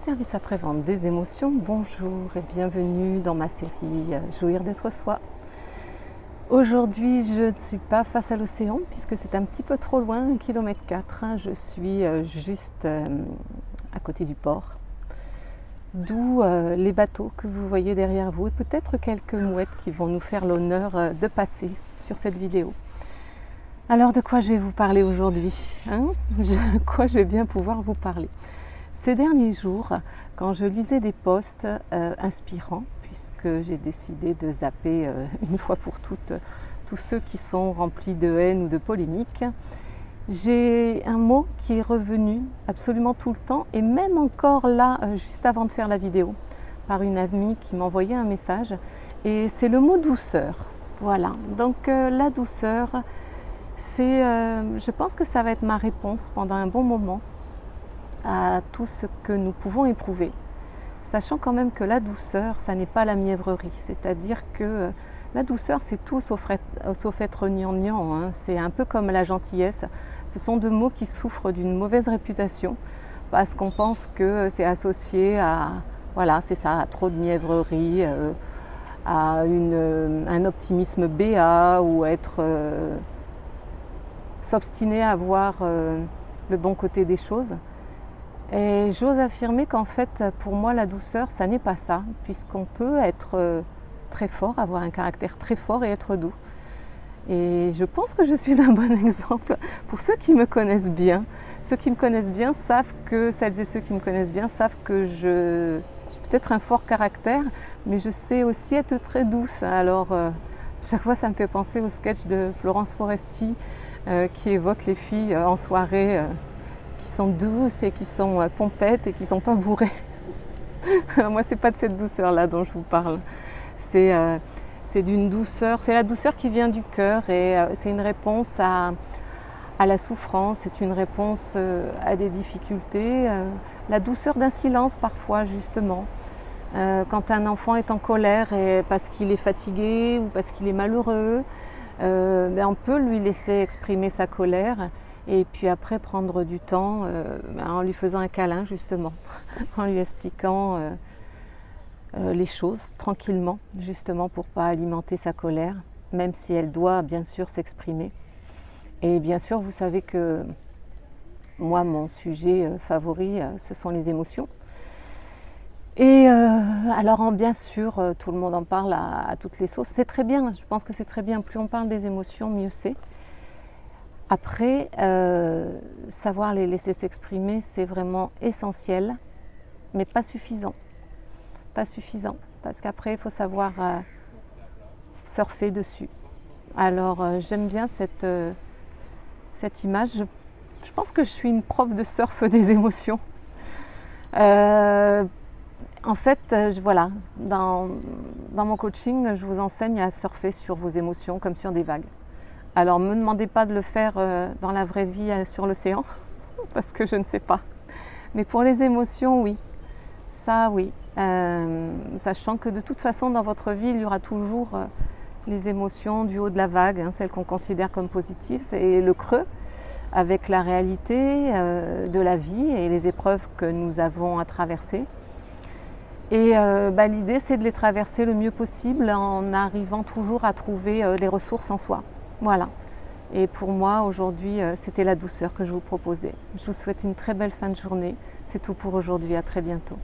service après-vente des émotions, bonjour et bienvenue dans ma série Jouir d'être soi. Aujourd'hui, je ne suis pas face à l'océan puisque c'est un petit peu trop loin, 1,4 km. Je suis juste à côté du port, d'où les bateaux que vous voyez derrière vous et peut-être quelques mouettes qui vont nous faire l'honneur de passer sur cette vidéo. Alors de quoi je vais vous parler aujourd'hui, quoi je vais bien pouvoir vous parler. Ces derniers jours, quand je lisais des posts inspirants, puisque j'ai décidé de zapper une fois pour toutes tous ceux qui sont remplis de haine ou de polémique, j'ai un mot qui est revenu absolument tout le temps, et même encore là, juste avant de faire la vidéo, par une amie qui m'envoyait un message, et c'est le mot douceur. Voilà, donc la douceur, c'est, je pense que ça va être ma réponse pendant un bon moment à tout ce que nous pouvons éprouver, sachant quand même que la douceur, ça n'est pas la mièvrerie, c'est-à-dire que la douceur, c'est tout sauf être gnangnan, c'est un peu comme la gentillesse. Ce sont deux mots qui souffrent d'une mauvaise réputation parce qu'on pense que c'est associé à, voilà, c'est ça, à trop de mièvrerie, à un optimisme béat ou être s'obstiner à voir le bon côté des choses. Et j'ose affirmer qu'en fait, pour moi, la douceur, ça n'est pas ça, puisqu'on peut être très fort, avoir un caractère très fort et être doux. Et je pense que je suis un bon exemple pour ceux qui me connaissent bien. Ceux qui me connaissent bien savent que, celles et ceux qui me connaissent bien savent que j'ai peut-être un fort caractère, mais je sais aussi être très douce. Alors, chaque fois, ça me fait penser au sketch de Florence Foresti qui évoque les filles en soirée qui sont douces et qui sont pompettes et qui ne sont pas bourrées. Moi, c'est pas de cette douceur-là dont je vous parle. C'est d'une douceur, c'est la douceur qui vient du cœur et c'est une réponse à la souffrance, c'est une réponse à des difficultés, la douceur d'un silence parfois justement. Quand un enfant est en colère et parce qu'il est fatigué ou parce qu'il est malheureux, on peut lui laisser exprimer sa colère et puis après prendre du temps en lui faisant un câlin justement, en lui expliquant les choses tranquillement, justement pour ne pas alimenter sa colère, même si elle doit bien sûr s'exprimer. Et bien sûr, vous savez que moi, mon sujet favori, ce sont les émotions. Et alors bien sûr, tout le monde en parle à toutes les sauces, c'est très bien, je pense que c'est très bien, plus on parle des émotions, mieux c'est. Après, savoir les laisser s'exprimer, c'est vraiment essentiel, mais pas suffisant. Pas suffisant, parce qu'après, il faut savoir surfer dessus. Alors, j'aime bien cette image. Je pense que je suis une prof de surf des émotions. En fait, voilà, dans mon coaching, je vous enseigne à surfer sur vos émotions comme sur des vagues. Alors, ne me demandez pas de le faire dans la vraie vie sur l'océan, parce que je ne sais pas. Mais pour les émotions, oui. Ça, oui. Sachant que de toute façon, dans votre vie, il y aura toujours les émotions du haut de la vague, celles qu'on considère comme positives, et le creux, avec la réalité de la vie et les épreuves que nous avons à traverser. Et l'idée, c'est de les traverser le mieux possible en arrivant toujours à trouver les ressources en soi. Voilà. Et pour moi, aujourd'hui, c'était la douceur que je vous proposais. Je vous souhaite une très belle fin de journée. C'est tout pour aujourd'hui. À très bientôt.